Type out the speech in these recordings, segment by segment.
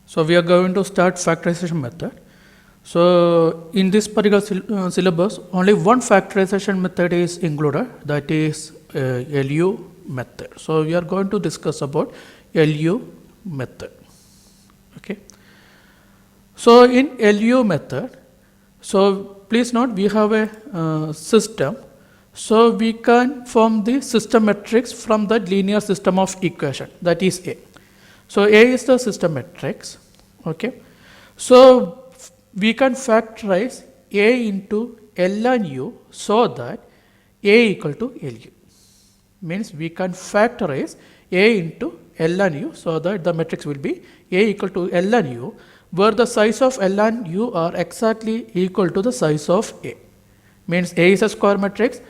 So we are going to start factorization method. So in this particular syllabus, only one factorization method is included, that is LU method. So we are going to discuss about LU method. Okay. So in LU method, so please note we have a system. So we can form the system matrix from the linear system of equation, that is A. So A is the system matrix. Okay. So we can factorize A into L and U so that A equal to LU. Means we can factorize A into L and U so that the matrix will be A equal to L and U, where the size of L and U are exactly equal to the size of A. Means A is a square matrix,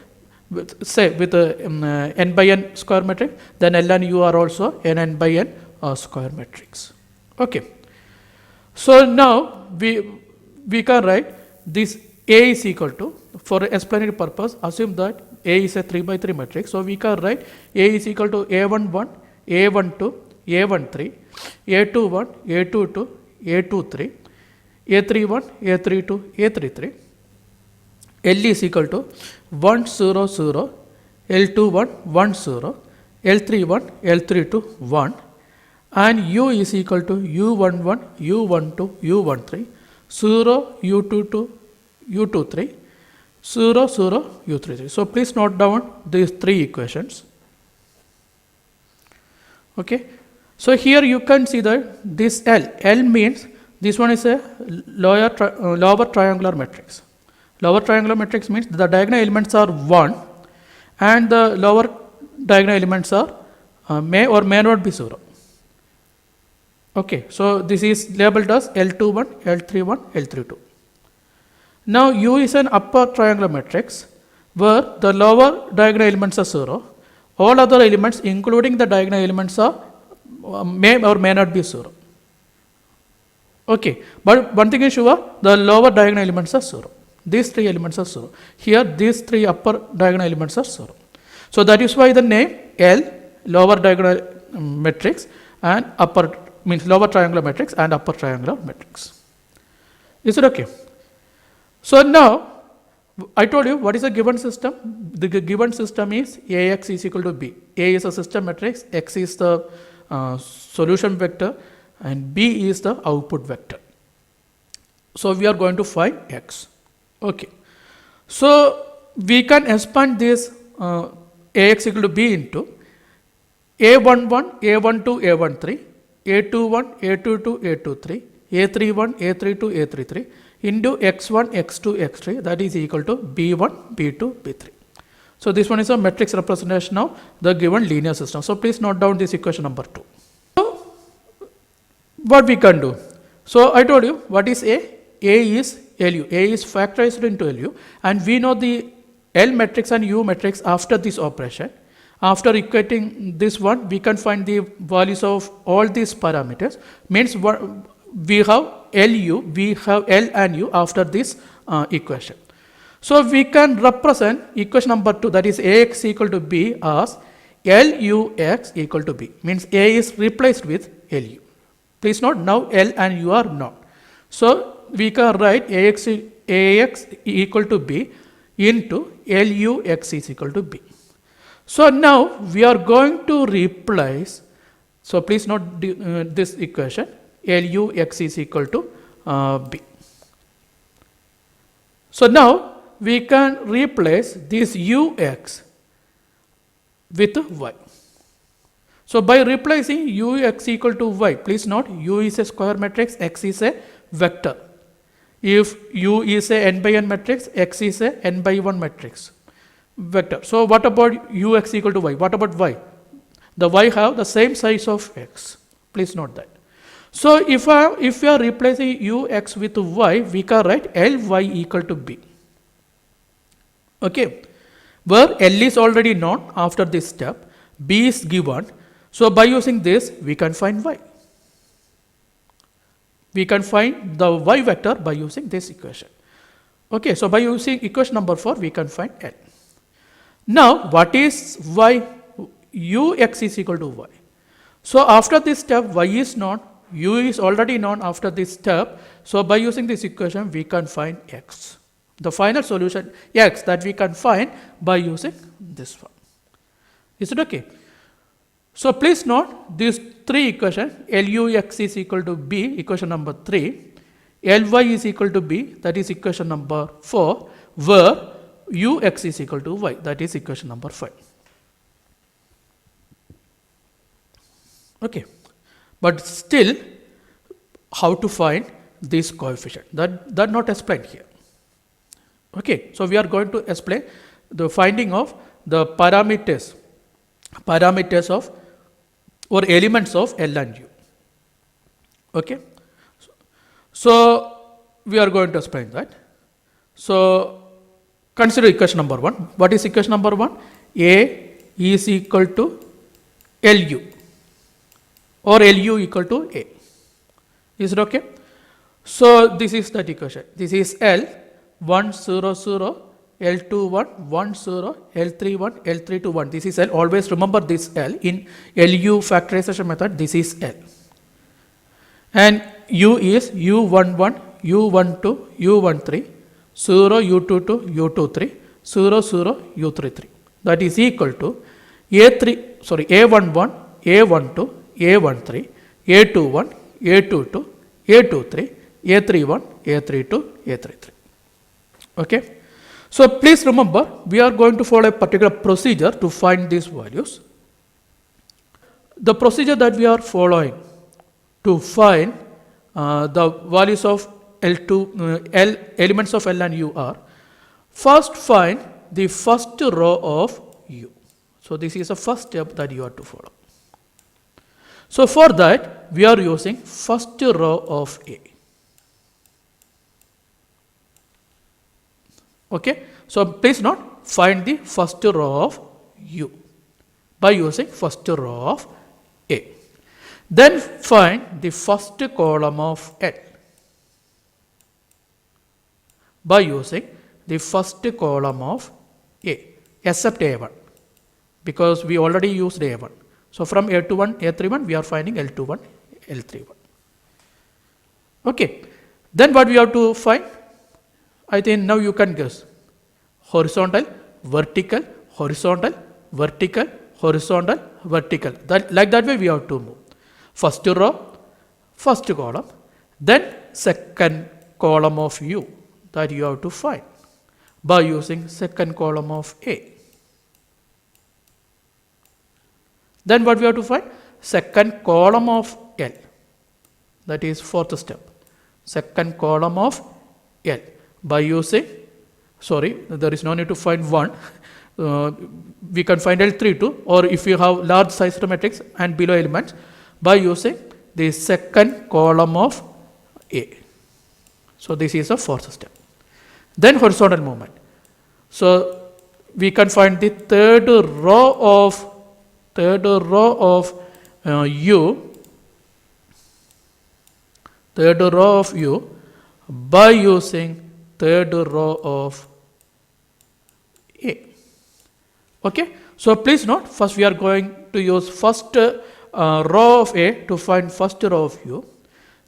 with n by n square matrix, then L and U are also n by n square matrix. Okay. So now we can write this A is equal to, for explanatory purpose, assume that A is a 3 by 3 matrix. So we can write A is equal to A11, A12, A13, A21, A22, A23, A31, A32, A33. L is equal to 1 0 0, L21 1 0, L31, L32 1, and U is equal to U11, U12, U13, 0, U22, U23, 0 0, U33. So please note down these three equations. Okay. So here you can see that this L means this one is a lower triangular matrix. Lower triangular matrix means the diagonal elements are 1 and the lower diagonal elements are may or may not be 0. Okay, so this is labeled as L21, L31, L32. Now U is an upper triangular matrix where the lower diagonal elements are 0. All other elements including the diagonal elements are may or may not be 0. Okay, but one thing is sure, the lower diagonal elements are 0. These three elements are 0. Here these three upper diagonal elements are 0. So that is why the name L, lower diagonal matrix, and upper means lower triangular matrix and upper triangular matrix. Is it okay? So now I told you what is a given system. The given system is Ax is equal to B. A is a system matrix, X is the solution vector, and B is the output vector. So we are going to find X. Okay. So we can expand this Ax equal to B into A11, A12, A13, A21, A22, A23, A31, A32, A33 into X1, X2, X3, that is equal to B1, B2, B3. So this one is a matrix representation of the given linear system. So please note down this equation number 2. So what we can do? So I told you what is A? A is LU. A is factorized into LU, and we know the L matrix and U matrix after this operation. After equating this one, we can find the values of all these parameters. Means what we have LU, we have L and U after this equation. So we can represent equation number 2, that is Ax equal to B, as LUX equal to B. Means A is replaced with LU. Please note now L and U are not. So we can write Ax equal to B into LUX is equal to B. So now we are going to replace, so please note this equation, LUX is equal to B. So now we can replace this UX with Y. So by replacing UX equal to Y, please note U is a square matrix, X is a vector. If U is a n by n matrix, X is a n by 1 matrix vector. So what about Ux equal to Y? What about Y? The Y have the same size of X. Please note that. So if we are replacing Ux with Y, we can write Ly equal to B. Okay. Where L is already known after this step, B is given. So by using this, we can find Y. We can find the Y vector by using this equation. Okay, so by using equation number 4, we can find L. Now, what is Y? Ux is equal to Y. So after this step, Y is not, u is already known after this step. So by using this equation, we can find x. The final solution x that we can find by using this one. Is it okay? So please note these three equations. Lux is equal to b, equation number 3. Ly is equal to b, that is equation number 4, where ux is equal to y, that is equation number 5. Okay, but still, how to find this coefficient? That not explained here. Okay, so we are going to explain the finding of the parameters of or elements of L and U. Okay, so we are going to explain that. So consider equation number 1. What is equation number 1? A is equal to Lu or Lu equal to A. Is it okay? So this is that equation. This is L 1 0 0, L2 1 1 0, L3 1, L3 2 1. This is L. Always remember this L. In Lu factorization method, this is L. And U is U11, U12, U13, 0, U22, U23, 0, 0, U33. That is equal to A11, A12, A13, A21, A22, A23, A31, A32, A33. Okay. So please remember, we are going to follow a particular procedure to find these values. The procedure that we are following to find the values of L elements of L and U are, first find the first row of U. So this is the first step that you have to follow. So for that, we are using first row of A. Okay, so please note, find the first row of U by using first row of A. Then find the first column of L by using the first column of A, except A1, because we already used A1. So from A21, A31, we are finding L21, L31. Okay, then what we have to find? I think now you can guess. Horizontal, vertical, horizontal, vertical, horizontal, vertical. Like that way we have to move. First row, first column, then second column of U that you have to find by using second column of A. Then what we have to find? Second column of L. That is fourth step. Second column of L by using, there is no need to find 1. We can find L3 too, or if you have large size matrix and below elements, by using the second column of A. So this is a fourth step. Then horizontal movement. So we can find the third row of U by using third row of A. Okay, so please note, first we are going to use first row of A to find first row of U.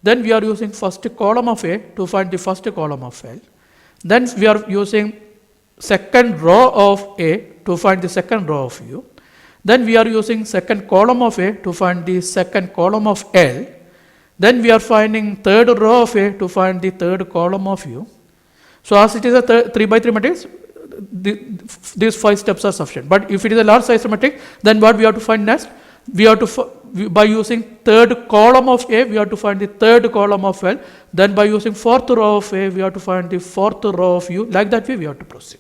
Then we are using first column of A to find the first column of L. Then we are using second row of A to find the second row of U. Then we are using second column of A to find the second column of L. Then we are finding third row of A to find the third column of U. So as it is a 3 by 3 matrix, these 5 steps are sufficient. But if it is a large size matrix, then what we have to find next? We have to, by using third column of A, we have to find the third column of L. Then by using fourth row of A, we have to find the fourth row of U. Like that way we have to proceed.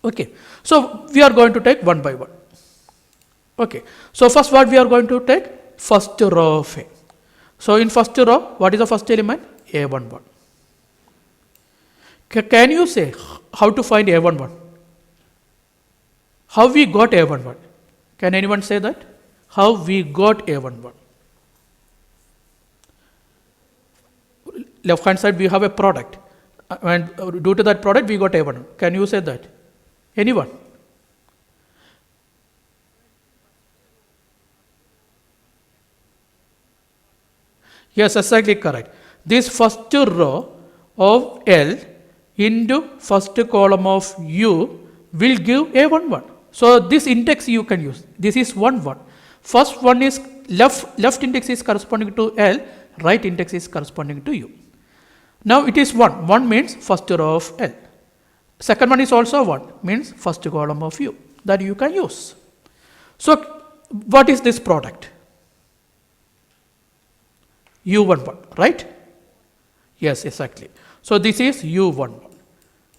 Okay, so we are going to take one by one. Okay, so first what we are going to take? First row of A. So in first row, what is the first element? A11. Can you say how to find A11? How we got A11? Can anyone say that? How we got A11? Left hand side we have a product, and due to that product we got A11. Can you say that? Anyone? Yes, exactly correct. This first row of L into first column of U will give A11. So this index you can use. This is 1 1. First one is left index is corresponding to L, right index is corresponding to U. Now it is 1. 1 means first row of L. Second one is also 1, means first column of U, that you can use. So what is this product? U11, right? Yes, exactly. So this is U11.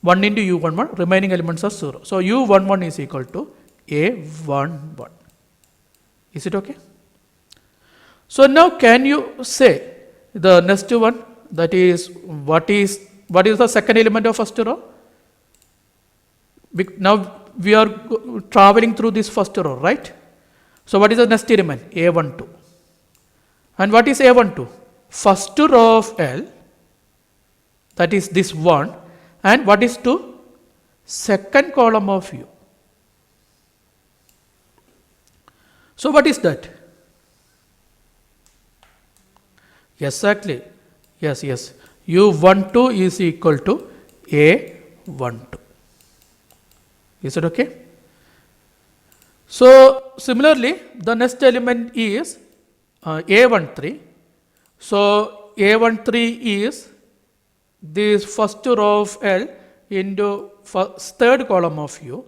1 into U11, remaining elements are 0. So U11 is equal to A11. Is it okay? So now can you say the next one, that is what is the second element of first row? Now we are traveling through this first row, right? So what is the next element? A12. And what is A12? First row of L, that is this one, and what is 2? Second column of U. So what is that? Exactly. Yes, yes. U12 is equal to A12. Is it okay? So similarly, the next element is A13. So A13 is this first row of L into third column of U.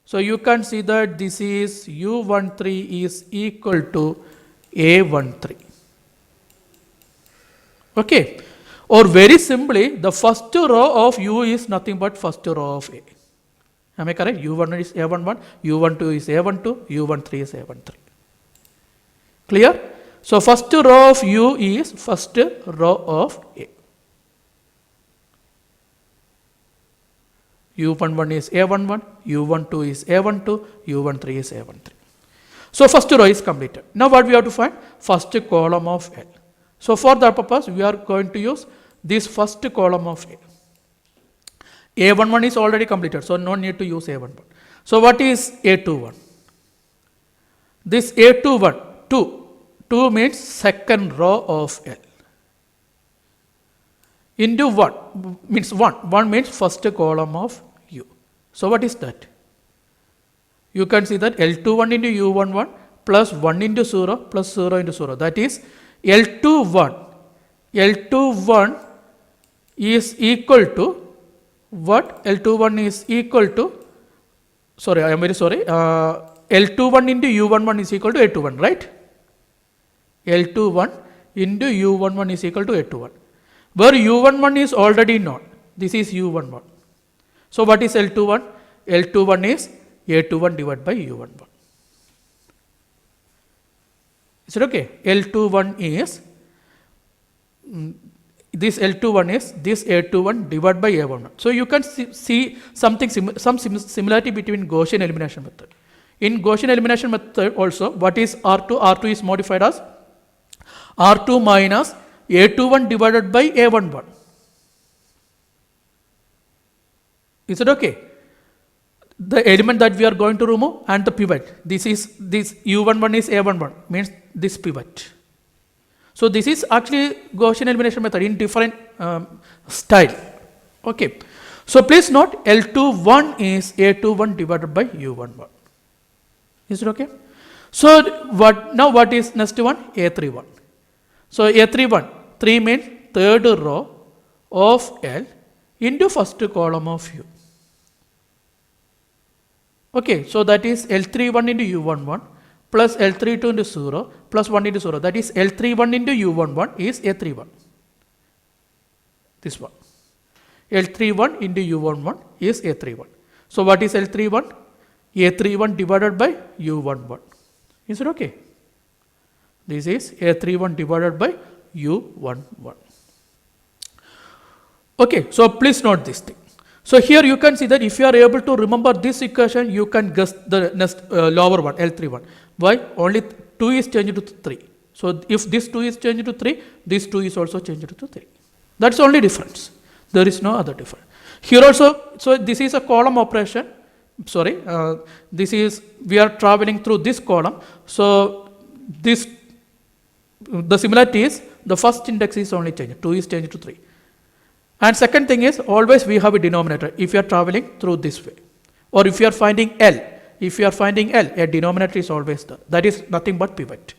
So you can see that this is U13 is equal to A13. Okay. Or very simply, the first row of U is nothing but first row of A. Am I correct? U1 is A11, U12 is A12, U13 is A13. Clear? So first row of U is first row of A. U11 is A11, U12 is A12, U13 is A13. So first row is completed. Now what we have to find? First column of L. So for that purpose, we are going to use this first column of A. A11 is already completed, so no need to use A11. So what is A21? This A21, 2 means second row of L. Into 1 means 1 means first column of U. So what is that? You can see that L21 into U11 plus 1 into 0 plus 0 into 0. That is L21. L21 is equal to what? L21 is equal to, sorry, I am very sorry. L21 into U11 is equal to A21, right? L21 into U11 is equal to A21. Where U11 is already known. This is U11. So what is L21? L21 is A21 divided by U11. Is it okay? L21 is, this L21 is this A21 divided by A11. So you can see some similarity between Gaussian elimination method. In Gaussian elimination method also, what is R2? R2 is modified as R2 minus A21 divided by A11. Is it okay? The element that we are going to remove and the pivot. This U11 is A11, means this pivot. So this is actually Gaussian elimination method in different style. Okay. So please note L21 is A21 divided by U11. Is it okay? So what is next one? A31. So A31, 3 means third row of L into first column of U. Okay, so that is L31 into U11 plus L32 into 0 plus 1 into 0. That is L31 into U11 is A31. This one. L31 into U11 is A31. So what is L31? A31 divided by U11. Is it okay? This is A31 divided by U11. Okay, so please note this thing. So here you can see that if you are able to remember this equation, you can guess the next lower one, L31. Why? Only 2 is changed to 3. So if this 2 is changed to 3, this 2 is also changed to 3. That's only difference. There is no other difference. Here also, so this is a column operation. Sorry, we are traveling through this column. So the similarity is the first index is only changed. 2 is changed to 3. And second thing is, always we have a denominator if you are traveling through this way. Or if you are finding L, a denominator is always there. That is nothing but pivot.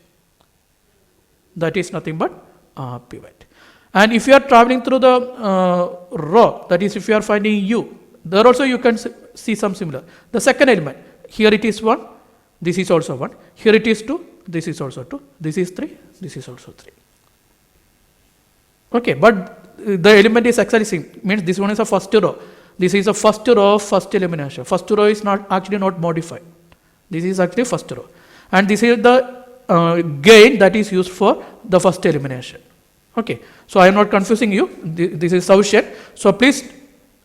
Pivot. And if you are traveling through the row, that is if you are finding U, there also you can see some similar. The second element, here it is 1, this is also 1, here it is 2, this is also 2, this is 3, this is also 3. Okay, but the element is actually same, means this one is a first row. This is a first row of first elimination. First row is not modified. This is actually first row. And this is the gain that is used for the first elimination. Okay, so I am not confusing you. This is sufficient. So please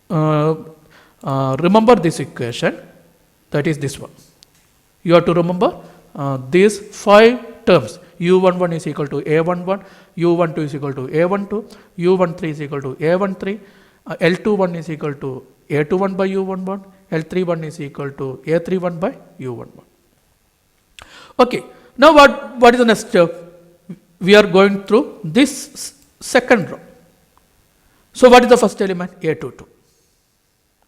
remember this equation. That is this one. You have to remember these 5 terms. U11 is equal to A11, U12 is equal to A12, U13 is equal to A13, L21 is equal to A21 by U11, L31 is equal to A31 by U11. Okay, now what is the next step? We are going through this second row. So what is the first element? A22.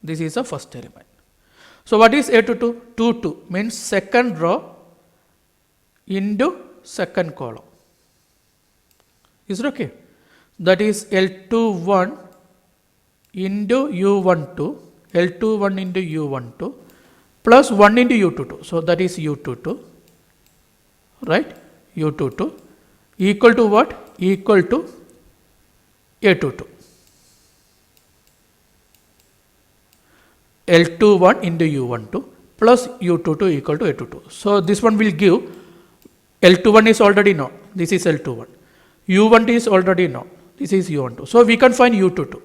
This is the first element. So what is A22? 2, 2 means second row into second column. Is it okay? That is L21 into U12, L21 into U12 plus 1 into U22. So that is U22, right? U22 equal to what? Equal to A22. L21 into U12 plus U22 equal to A22. So this one will give L21 is already known. This is L21. U12 is already known. This is U12. So we can find U22.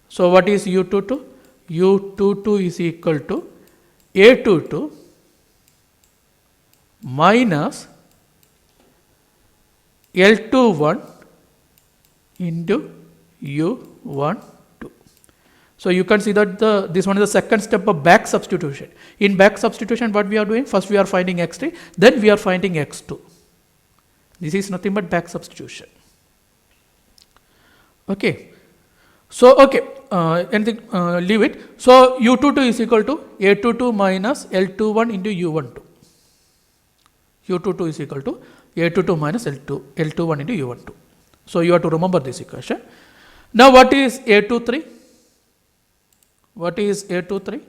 So what is U22? U22 is equal to A22 minus L21 into U12. So you can see that this one is the second step of back substitution. In back substitution, what we are doing? First we are finding x3, then we are finding x2. This is nothing but back substitution. Okay. So okay, leave it. So U22 is equal to A22 minus L21 into U12. U22 is equal to A22 minus L21 into U12. So you have to remember this equation. Now what is A23? What is A23?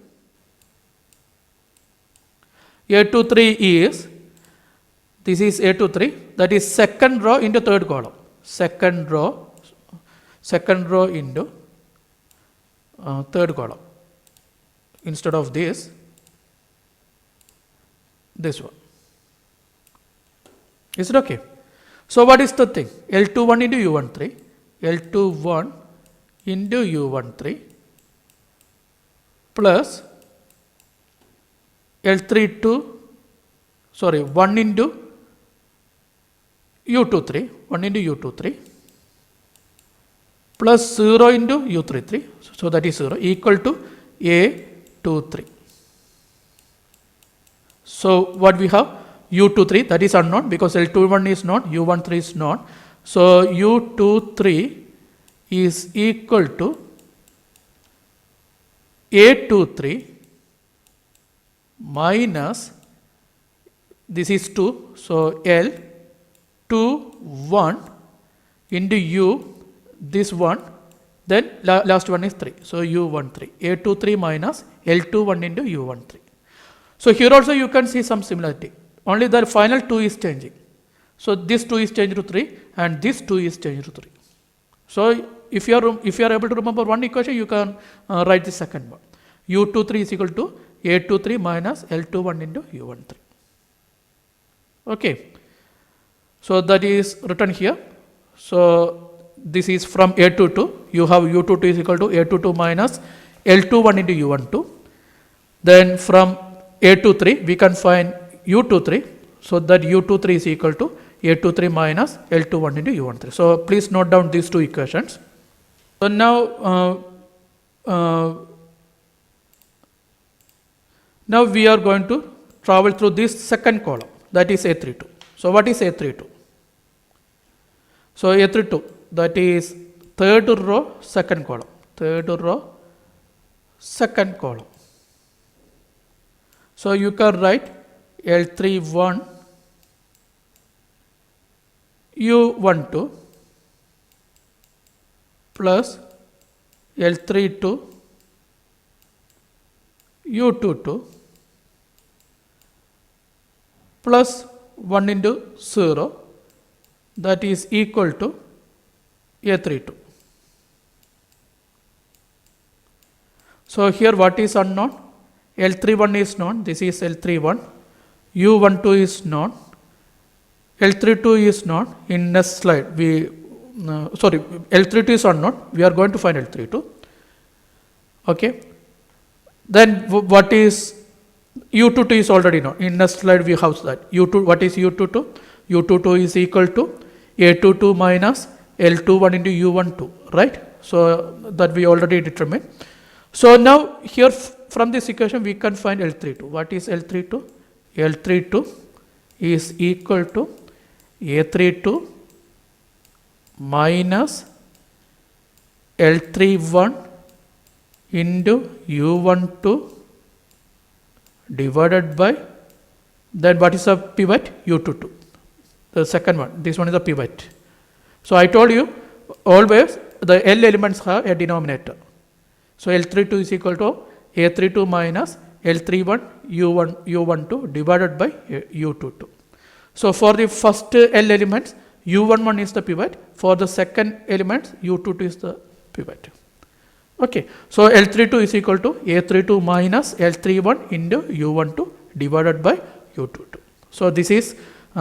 A23 is, this is A23, that is second row into third column. Second row into third column. Instead of this one. Is it okay? So what is the thing? L21 into U13, L21 into U13 plus one into U23 plus 0 into U33, so that is 0 equal to A23. So what we have? U23, that is unknown because L21 is known, U13 is known. So U23 is equal to A23 minus, this is 2, so L21 into U, this one, then last one is 3, so U13, A23 minus L21 into U13. So here also you can see some similarity, only the final 2 is changing. So this 2 is changed to 3 and this 2 is changed to 3. So if you are able to remember one equation, you can write the second one. U23 is equal to A23 minus L21 into U13. Okay. So that is written here. So this is from A22. You have U22 is equal to A22 minus L21 into U12. Then from A23 we can find U23. So that U23 is equal to A23 minus L21 into U13. So please note down these two equations. So now we are going to travel through this second column, that is A32. So what is A32? So A32, that is third row, second column. Third row, second column. So you can write L31 U12 plus L32 U22 plus 1 into 0, that is equal to A32. So here what is unknown? L31 is known, this is L31, U12 is known, L32 is known. In next slide, L32 is unknown, we are going to find L32. Okay. Then what is U22 is already known. In next slide we have that. What is U22? U22 is equal to A22 minus L21 into U12, right? So that we already determined. So now here from this equation we can find L32. What is L32? L32 is equal to A32 minus L31 into U12 divided by, then what is the pivot? U22. The second one, this one is the pivot. So I told you always the L elements have a denominator. So L32 is equal to A32 minus L31 U12 divided by U22. So for the first L elements, U11 is the pivot. For the second element, U22 is the pivot. Okay. So L32 is equal to A32 minus L31 into U12 divided by U22. So this is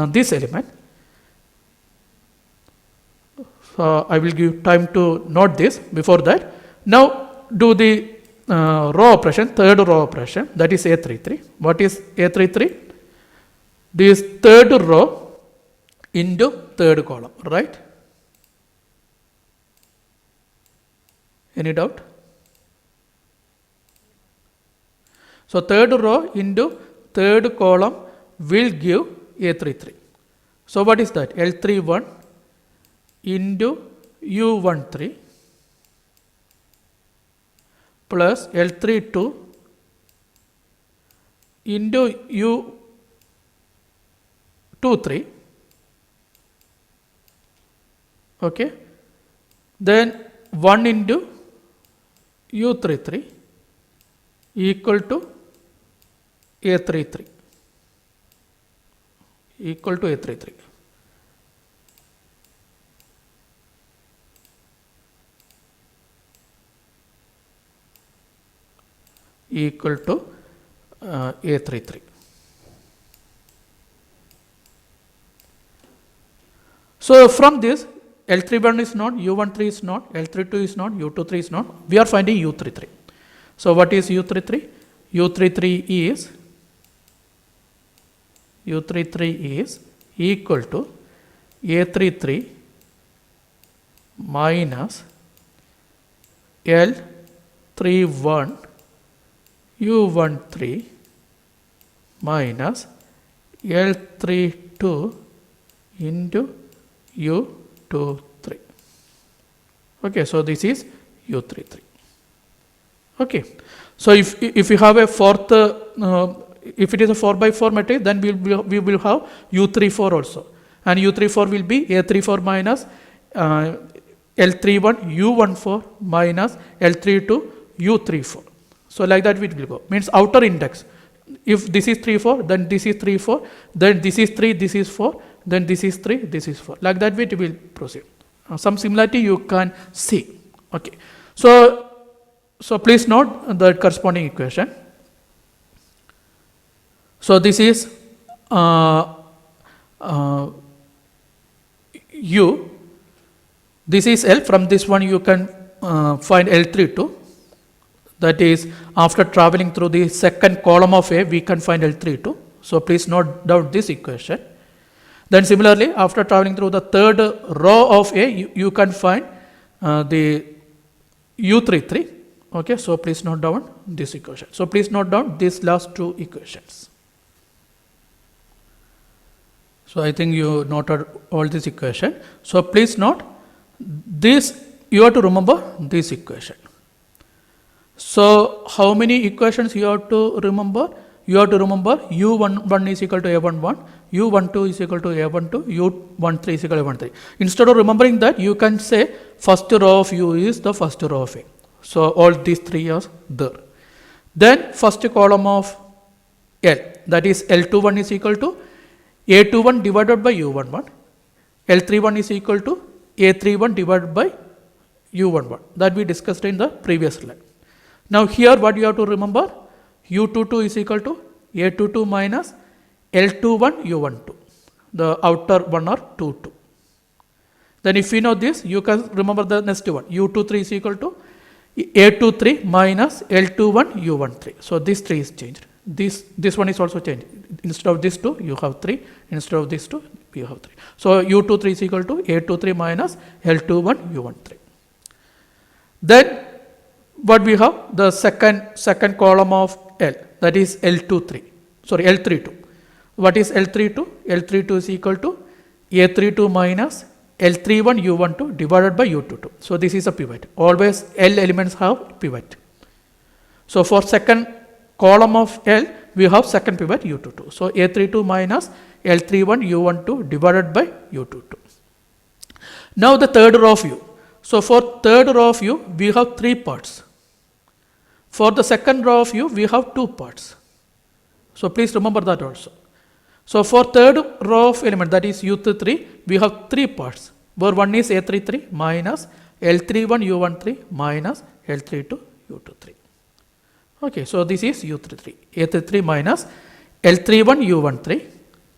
this element. So I will give time to note this before that. Now do the row operation, third row operation, that is A33. What is A33? This third row into third column, right? Any doubt? So third row into third column will give A33. So what is that? L31 into U13 plus L32 into U23, okay, then 1 into U33 equal to A33, equal to A33. Equal to A33. So from this, L31 is known, U13 is known, L32 is known, U23 is known. We are finding U33. So what is U33? U33 is equal to A33 minus L31 U13 minus L32 into U23. Okay, so this is U33. Okay, so if you have a fourth, if it is a 4 by 4 matrix, then we will have U34 also, and U34 will be A34 minus L31 U14 minus L32 U34. So like that it will go. Means outer index. If this is 3, 4, then this is 3, 4, then this is 3, this is 4, then this is 3, this is 4. Like that it will proceed. Some similarity you can see. Okay. So please note the corresponding equation. So this is U. This is L. From this one you can find L32. That is, after traveling through the second column of A, we can find L32. So please note down this equation. Then similarly, after traveling through the third row of A, you can find the U33. Okay, so please note down this equation. So please note down these last two equations. So I think you noted all this equation. So please note this, you have to remember this equation. So how many equations you have to remember? You have to remember u11 is equal to a11, u12 is equal to a12, u13 is equal to a13. Instead of remembering that, you can say first row of u is the first row of a. So all these three are there. Then first column of L, that is L21 is equal to A21 divided by U11, L31 is equal to A31 divided by U11, that we discussed in the previous slide. Now here what you have to remember, U22 is equal to A22 minus L21 U12, the outer one are 2, 2. Then if you know this, you can remember the next one, U23 is equal to A23 minus L21 U13. So this 3 is changed. This one is also changed. Instead of this 2, you have 3. Instead of this 2, you have 3. So U23 is equal to A23 minus L21 U13. Then what we have? The second column of L, that is L32. What is L32? L32 is equal to A32 minus L31 U12 divided by U22. So this is a pivot. Always L elements have pivot. So for second column of L, we have second pivot U22. So A32 minus L31 U12 divided by U22. Now the third row of U. So for third row of U, we have 3 parts. For the second row of U, we have 2 parts. So please remember that also. So for third row of element, that is U33, we have 3 parts, where one is A33 minus L31 U13 minus L32 U23. Okay, so this is U33, A33 minus L31 U13,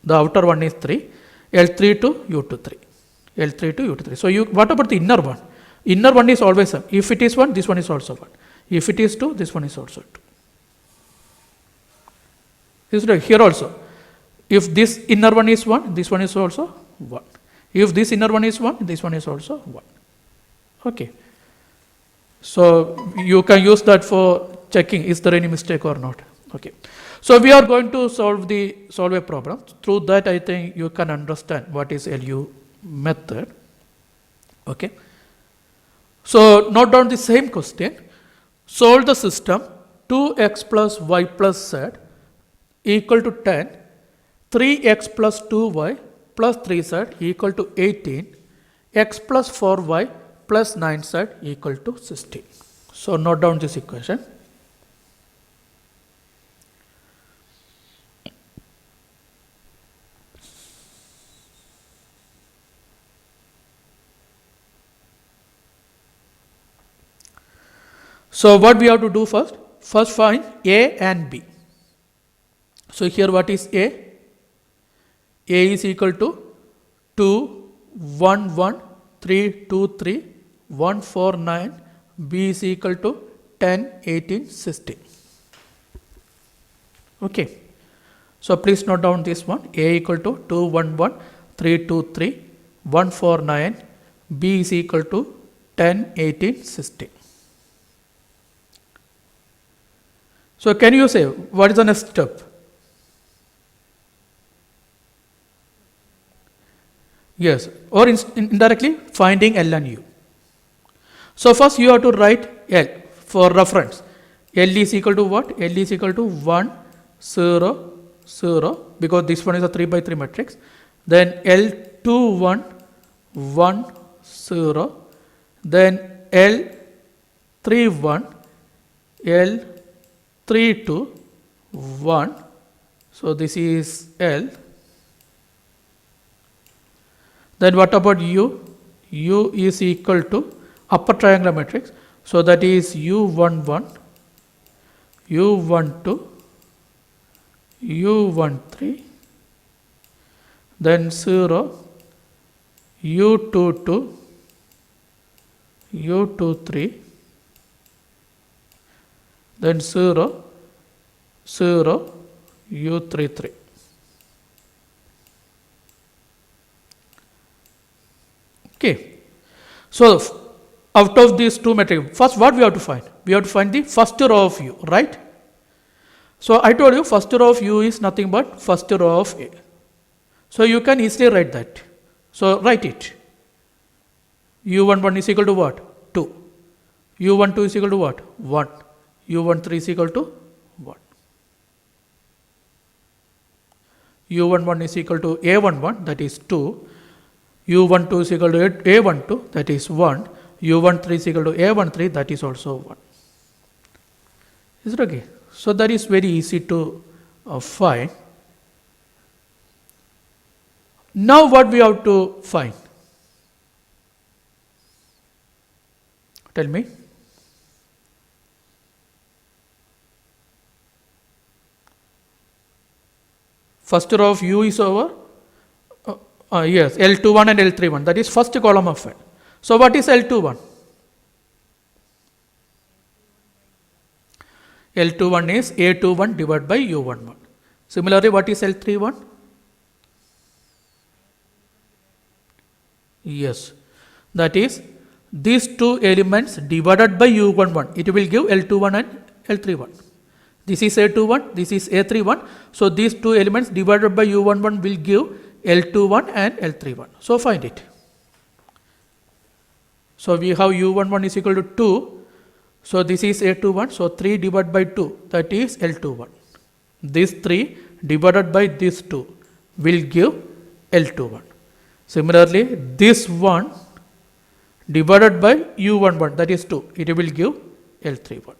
the outer one is 3, L32 U23, L32 U23. So what about the inner one? Inner one is always 1. If it is 1, this one is also 1. If it is 2, this one is also 2. This is here also. If this inner one is 1, this one is also 1. If this inner one is 1, this one is also 1. Okay. So you can use that for checking is there any mistake or not. Okay. So we are going to solve a problem. Through that, I think you can understand what is LU method. Okay. So note down the same question. Solve the system 2x plus y plus z equal to 10. 3x plus 2y plus 3z equal to 18, x plus 4y plus 9z equal to 16. So note down this equation. So what we have to do first? First find A and B. So here what is A? A is equal to 2, 1, 1, 3, 2, 3, 1, 4, 9. B is equal to 10, 18, 16. Okay. So please note down this one. A equal to 2, 1, 1, 3, 2, 3, 1, 4, 9. B is equal to 10, 18, 16. So can you say what is the next step? Yes, or indirectly finding L and U. So first you have to write L for reference. L is equal to what? L is equal to 1, 0, 0, because this one is a 3 by 3 matrix. Then L2, 1, 1, 0. Then L3, 1, L3, 2, 1. So this is L. Then what about U? U is equal to upper triangular matrix. So that is U11, U12, U13, then 0, U22, U23, then 0, 0, U33. Okay. So out of these two matrices, first what we have to find? We have to find the first row of U, right? So I told you first row of U is nothing but first row of A. So you can easily write that. So write it. U11 is equal to what? 2. U12 is equal to what? 1. U13 is equal to 1. U11 is equal to A11, that is 2. U12 is equal to A12, that is 1. U13 is equal to A13, that is also 1. Is it okay? So that is very easy to find. Now what we have to find? Tell me. First row of U is over. Yes, L21 and L31. That is first column of N. So what is L21? L21 is A21 divided by U11. Similarly, what is L31? Yes, that is these two elements divided by U11. It will give L21 and L31. This is A21, this is A31. So these two elements divided by U11 will give L21 and L31. So find it. So we have U11 is equal to 2. So this is A21. So 3 divided by 2, that is L21. This 3 divided by this 2 will give L21. Similarly, this 1 divided by U11, that is 2, it will give L31.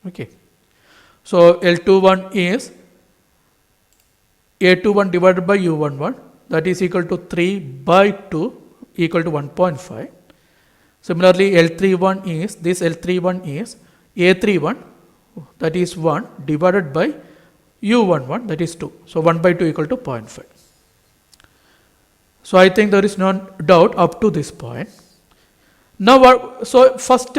Okay. So L21 is A21 divided by U11, that is equal to 3 by 2 equal to 1.5. Similarly, L31 is, this L31 is A31, that is 1 divided by U11, that is 2. So 1 by 2 equal to 0.5. So I think there is no doubt up to this point. Now, so first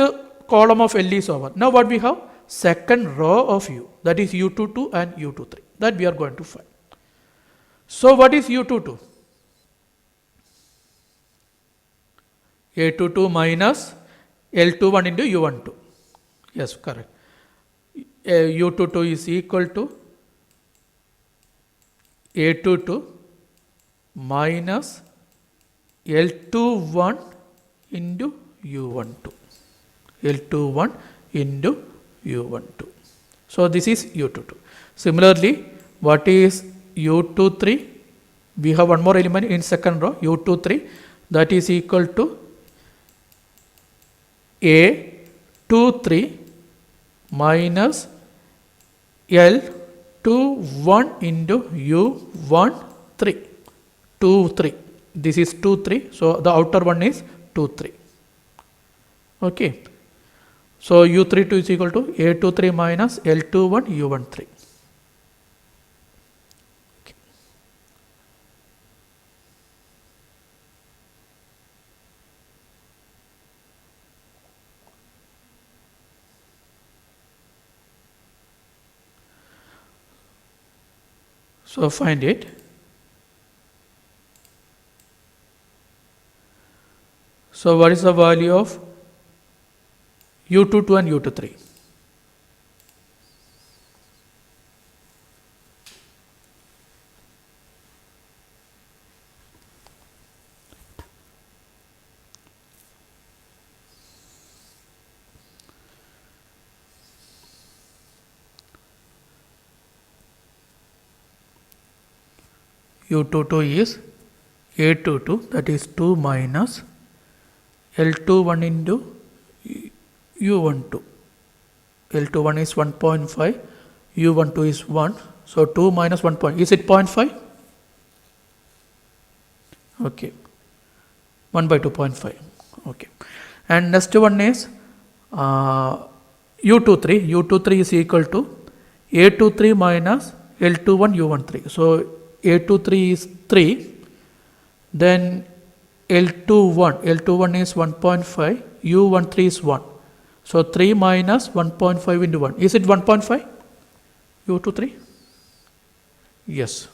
column of L is over. Now what we have? Second row of U, that is U22 and U23, that we are going to find. So what is U22? A22 minus L21 into U12. Yes, correct. U22 is equal to A22 minus L21 into U12. L21 into U12. So this is U22. Similarly, what is U23? We have one more element in second row, U23, that is equal to A23 minus L21 into U13. 2, 3. This is 2, 3. So the outer one is 2, 3. Okay. So U32 is equal to A23 minus L21 U13. Okay. So find it. So what is the value of U22 and U23? U22 is A22, that is 2 minus L21 into U12. L21 is 1.5, U12 is 1. So 2 minus 1 point. Is it 0.5? Okay. 1 by 2.5. Okay. And next one is U23. U23 is equal to A23 minus L21 U13. So A23 is 3. Then L21 is 1.5, U13 is 1. So 3 minus 1.5 into 1. Is it 1.5? U23? Yes.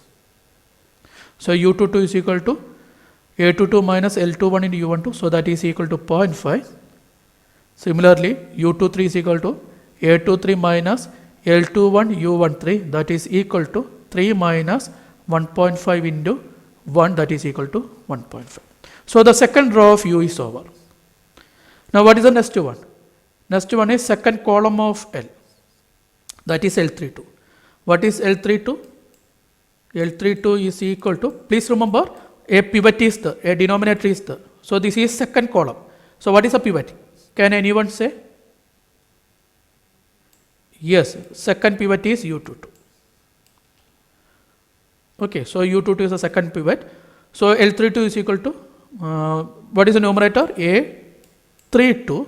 So U22 is equal to A22 minus L21 into U12. So that is equal to 0.5. Similarly, U23 is equal to A23 minus L21 U13 that is equal to 3 minus 1.5 into 1 that is equal to 1.5. So the second row of U is over. Now what is the next one? Next one is second column of L, that is L32. What is L32? L32 is equal to, please remember, a pivot is there, a denominator is there. So this is second column. So what is a pivot? Can anyone say? Yes, second pivot is U22. Okay, so U22 is the second pivot. So L32 is equal to, what is the numerator? A32.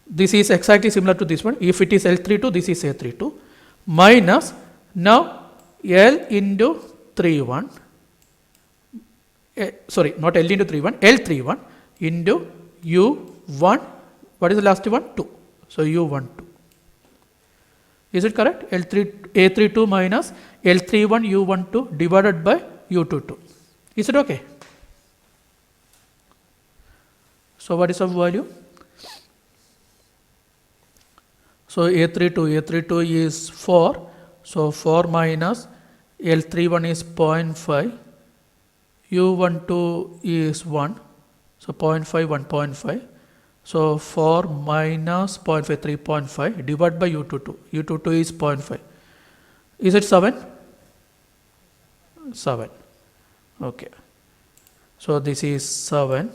This is exactly similar to this one. If it is L32, this is A32. Minus, now L into 31. Sorry, not L into 31, L31 into U1. What is the last one? 2. So U12. Is it correct? A32 minus L31 U12 divided by U22. Is it okay? So what is the value? So A32 is 4. So 4 minus L31 is 0.5. U12 is 1. So 0.5, 1.5. So 4 minus 0.5, 3.5 divided by U22. U22 is 0.5. Is it 7? 7. Okay. So this is 7.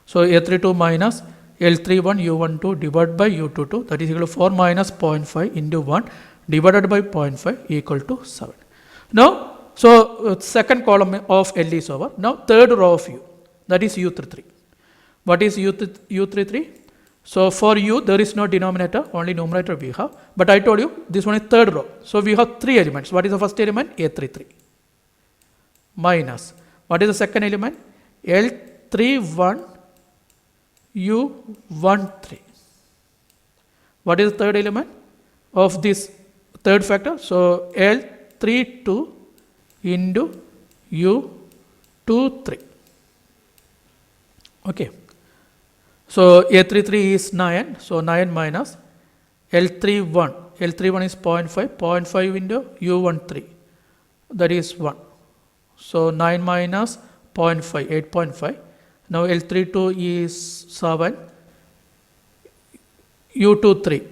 So A32 minus L31 U12 divided by U22, that is equal to 4 minus 0.5 into 1 divided by 0.5 equal to 7. Now, so second column of L is over. Now third row of U, that is U33. What is U33? So for U there is no denominator, only numerator we have. But I told you this one is third row. So we have three elements. What is the first element? A33. Minus. What is the second element? L31 U13. What is the third element of this third factor? So L32 into U23. Okay. So A33 is 9. So 9 minus L31. L31 is 0.5. 0.5 into U13. That is 1. So 9 minus 0.5. 8.5. Now L32 is 7. U23.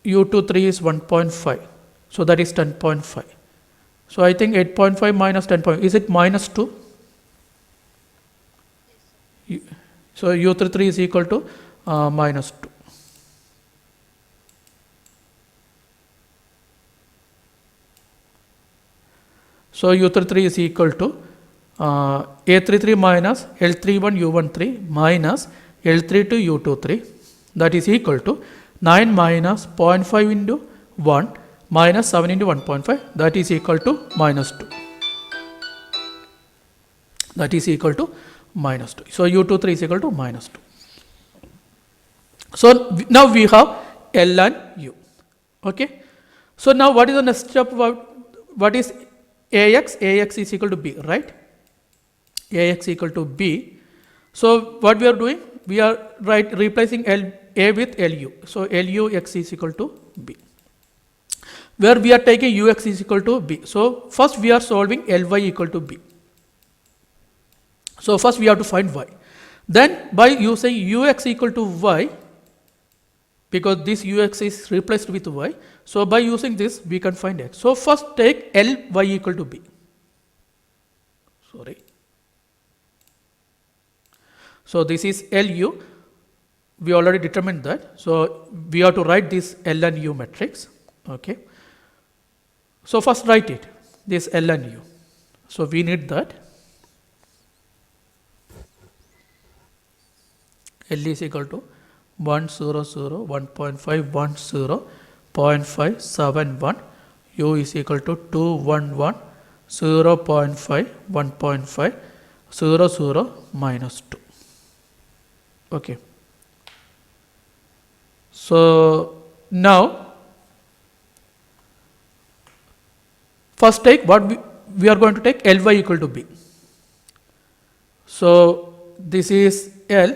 U23 is 1.5. So that is 10.5. So I think 8.5 minus 10. Is it minus 2? So U33 is equal to minus 2. So U33 is equal to A33 minus L31 U13 minus L32 U23, that is equal to 9 minus 0.5 into 1 minus 7 into 1.5, that is equal to minus 2. That is equal to minus 2. So U23 is equal to minus 2. So now we have L and U. Okay. So now what is the next step? What is AX? AX is equal to B, right? AX equal to B. So what we are doing? We are replacing A with LU. So LUX is equal to B. Where we are taking UX is equal to B. So first we are solving LY equal to B. So first we have to find Y. Then by using UX equal to Y, because this UX is replaced with Y, so by using this we can find X. So first take LY equal to B. Sorry. So this is LU. We already determined that. So we have to write this L and U matrix. Okay. So first write it, this L and U. So we need that. L is equal to 1 0 0 1.5 1 0 0.571. U is equal to 2 1 1 0.5 1.5 0 0 minus 2. Okay. So now first take what we are going to take Ly equal to B. So this is L,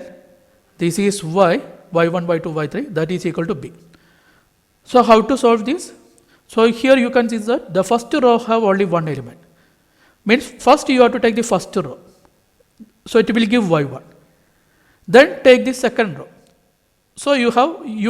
this is Y, Y1, Y2, Y3, that is equal to B. So how to solve this? So here you can see that the first row have only one element. Means first you have to take the first row. So it will give Y1. Then take the second row. So you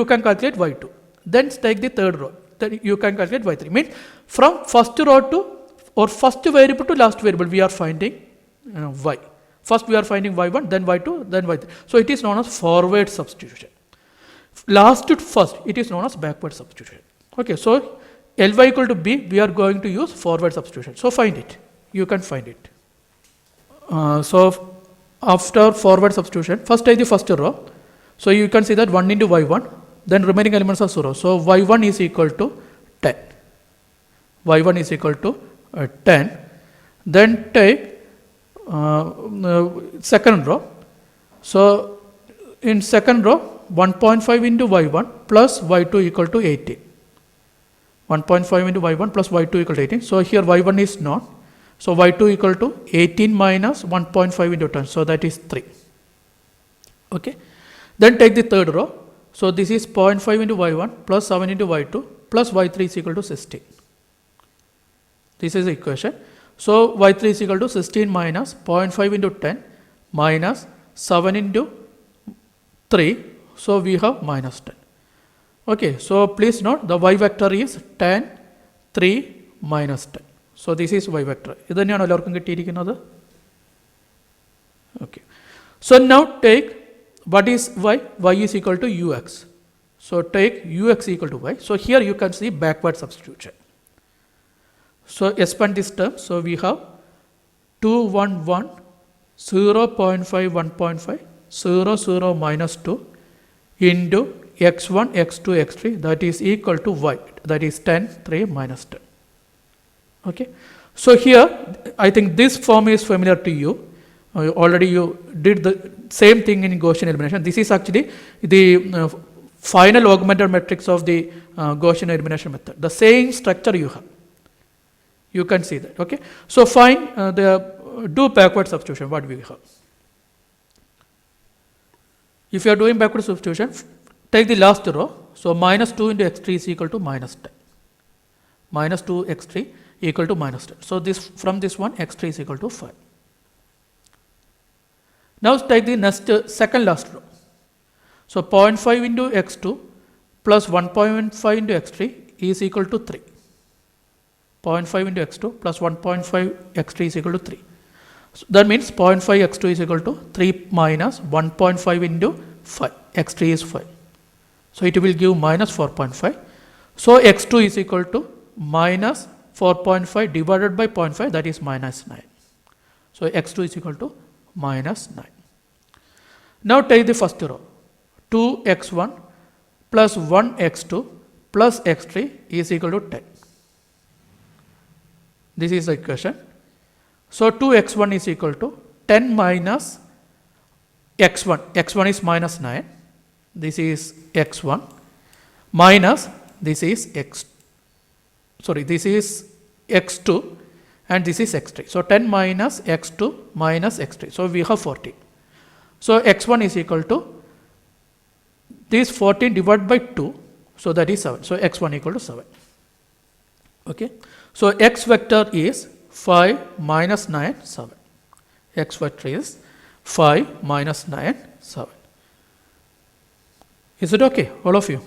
can calculate Y2. Then take the third row. Then you can calculate Y3. Means from first row to or first variable to last variable we are finding Y. First we are finding Y1, then Y2, then Y3. So it is known as forward substitution. Last to first, it is known as backward substitution. Okay, so Ly equal to B, we are going to use forward substitution. So find it. You can find it. So after forward substitution, first take the first row. So you can see that 1 into Y1, then remaining elements are 0. So Y1 is equal to 10. Y1 is equal to 10. Then take second row. So in second row, 1.5 into Y1 plus Y2 equal to 18. 1.5 into Y1 plus Y2 equal to 18. So here Y1 is known. So Y2 equal to 18 minus 1.5 into 10. So that is 3. Okay. Then take the third row. So this is 0.5 into Y1 plus 7 into Y2 plus Y3 is equal to 16. This is the equation. So Y3 is equal to 16 minus 0.5 into 10 minus 7 into 3. So we have minus 10. Okay, so please note the y vector is 10, 3, minus 10. So this is y vector. Okay. So now take what is y? Y is equal to ux. So take ux equal to y. So here you can see backward substitution. So expand this term. So we have 2, 1, 1, 0.5, 1.5, 0, 0, minus 2 into x1, x2, x3, that is equal to y, that is 10, 3, minus 10. Okay. So here I think this form is familiar to you. Already you did the same thing in Gaussian elimination. This is actually the final augmented matrix of the Gaussian elimination method. The same structure you have. You can see that. Okay. So find do backward substitution. What we have. If you are doing backward substitution, take the last row. So minus 2 into x3 is equal to minus 10. Minus 2 x3 equal to minus 10. So this from this one x3 is equal to 5. Now take the next second last row. So 0.5 into x2 plus 1.5 into x3 is equal to 3. 0.5 into x2 plus 1.5 x3 is equal to 3. So that means 0.5 x2 is equal to 3 minus 1.5 into 5. x3 is 5. So it will give minus 4.5. So x2 is equal to minus 4.5 divided by 0.5, that is minus 9. So x2 is equal to minus 9. Now take the first row. 2x1 plus 1x2 plus x3 is equal to 10. This is the equation. So 2x1 is equal to 10 minus x1. x1 is minus 9. This is x1 minus this is this is x2 and this is x3. So 10 minus x2 minus x3. So we have 14. So x1 is equal to this 14 divided by 2. So that is 7. So x1 equal to 7. Okay. So x vector is 5 minus 9, 7. X vector is 5 minus 9, 7. Is it okay, all of you?